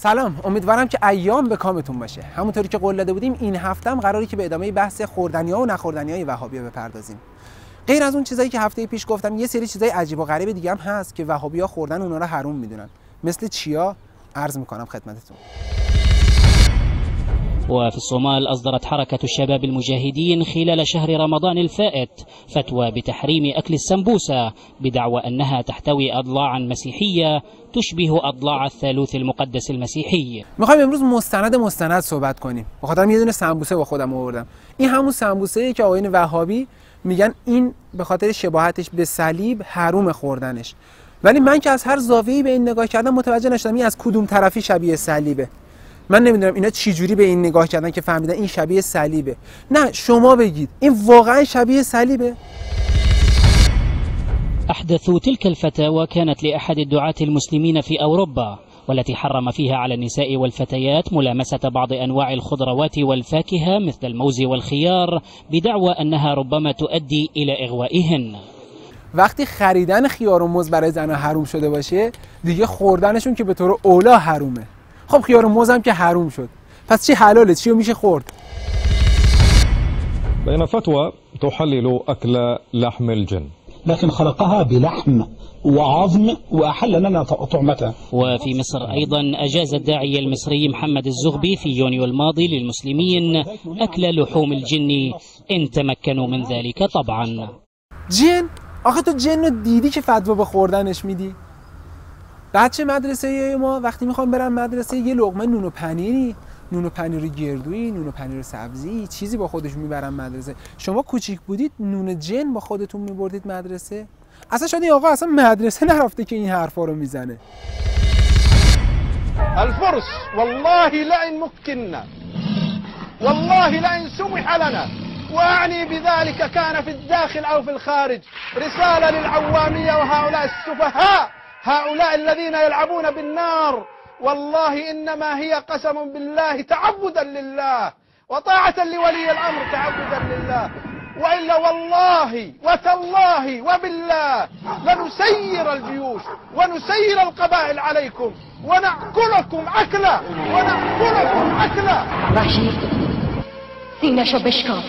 سلام، امیدوارم که ایام به کامتون باشه. همونطوری که قول داده بودیم این هفته هم قراره که به ادامه بحث خوردنی‌ها و نخوردنی‌های وهابی‌ها بپردازیم. غیر از اون چیزایی که هفته پیش گفتم، یه سری چیزای عجیب و غریب دیگه هم هست که وهابی‌ها خوردن اونها رو حرام میدونن. مثل چیا؟ عرض میکنم خدمتتون. وفي الصومال أصدرت حركة الشباب المجاهدين خلال شهر رمضان الفائت فتوى بتحريم أكل السمبوسة بدعوى أنها تحتوي أضلاعا مسيحية تشبه أضلاع الثالوث المقدس المسيحي. میخوایم امروز مستند صحبت کنیم. بخاطر یه دونه سمبوسه با خودم آوردم. این همون سمبوسه‌ایه که آقایون وهابی میگن این به خاطر شباهتش به صلیب حرام خوردنش. ولی من که از هر زاویه‌ای به این نگاه کردم متوجه نشدم این از کدوم طرفی شبیه صلیبه. من نمیدونم اینا چی جوری به این نگاه کردن که فهمیدن این شبیه صلیبه. نه شما بگید این واقعا شبیه صلیبه؟ أحدث تلك الفتاوى كانت لأحد الدعاة المسلمين في أوروبا والتي حرم فيها على النساء والفتيات ملامسة بعض أنواع الخضروات والفاكهة مثل الموز والخيار بدعوى أنها ربما تؤدي إلى إغوائهن. وقتی خریدن خیار و موز برای زنها حرام شده باشه دیگه خوردنشون که به طور اولا حرومه. خب خیار و موز هم که حرام شد پس چی حلاله؟ چی میشه خورد؟ بين فتوى تحلل أكل لحم الجن لكن خلقها بلحم وعظم وأحل لنا طعمته. وفي مصر أيضا أجاز الداعية المصري محمد الزغبي في يونيو الماضي للمسلمين أكل لحوم الجن إن تمكنوا من ذلك طبعا. جن؟ آخه تو جن رو دیدی که فتوا به خوردنش میدی؟ بچه مدرسه ما وقتی میخوام برن مدرسه یه لقمه نون و پنیر گردویی، نون و پنیر سبزی، چیزی با خودشون میبرن مدرسه. شما کوچیک بودید نون جن با خودتون میبردید مدرسه؟ اصلا شاید این آقا اصلا مدرسه نرفته که این حرفا رو میزنه. الفرس والله لئن مكنا والله لئن سمح لنا وأعني بذلك كان في الداخل أو في الخارج رسالة للعوامية وهؤلاء السفهاء هؤلاء الذين يلعبون بالنار والله إنما هي قسم بالله تعبدا لله وطاعة لولي الأمر تعبدا لله وإلا والله وتالله وبالله لنسير الجيوش ونسير القبائل عليكم ونأكلكم أكلا ونأكلكم أكلا. وحشی سینه‌شو بشکن.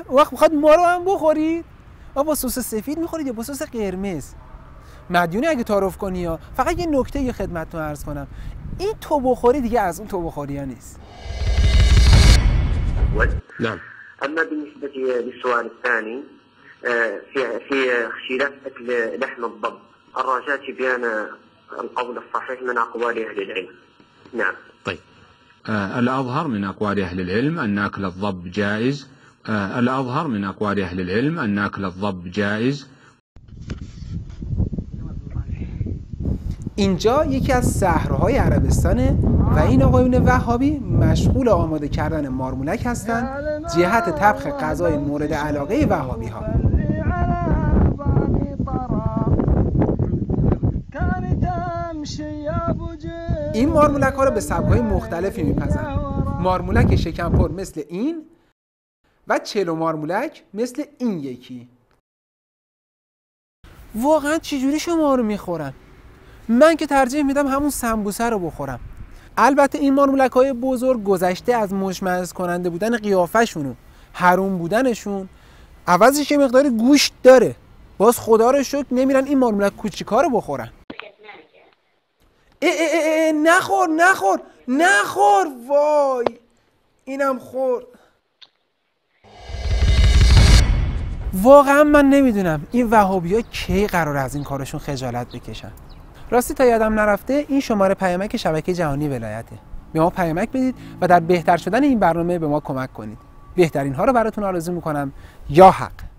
وقت میخواد ما رو هم بخورید؟ با سس سفید میخورید یا با سس قرمز؟ مدیونی اگه تعارف کنی ها. فقط یه نکته یه خدمتتون عرض کنم، این تو بخوری دیگه از اون تو بخوری ها نیست. نعم. أما بالنسبة للسؤال الثاني في خشيلات أكل لحم الضب الرجاء بيان القول الصحيح من أقوال أهل العلم. نعم. طيب الأظهر من أقوال أهل العلم أن أكل الضب جائز. الأظهر من أقوال أهل العلم أن أكل الضب جائز. اینجا یکی از صحراهای عربستانه و این آقایون وهابی مشغول آماده کردن مارمولک هستن جهت طبخ غذای مورد علاقه وهابی ها. این مارمولک ها رو به سبک‌های مختلفی میپزن. مارمولک شکمپر مثل این و چلو مارمولک مثل این یکی. واقعا چجوری شما رو میخورن؟ من که ترجیح میدم همون سمبوسه رو بخورم. البته این مارمولک های بزرگ گذشته از مشمئز کننده بودن قیافشون و حروم بودنشون عوضش یه مقدار گوشت داره. باز خدا رو شکر نمیرن این مارمولک کوچیکا رو بخورن. نخور وای اینم خورد. واقعا من نمیدونم این وهابی‌ها کی قراره از این کارشون خجالت بکشن. راستی تا یادم نرفته این شماره پیامک شبکه جهانی ولایته. به ما پیامک بدید و در بهتر شدن این برنامه به ما کمک کنید. بهترین ها رو براتون آرزو میکنم. یا حق.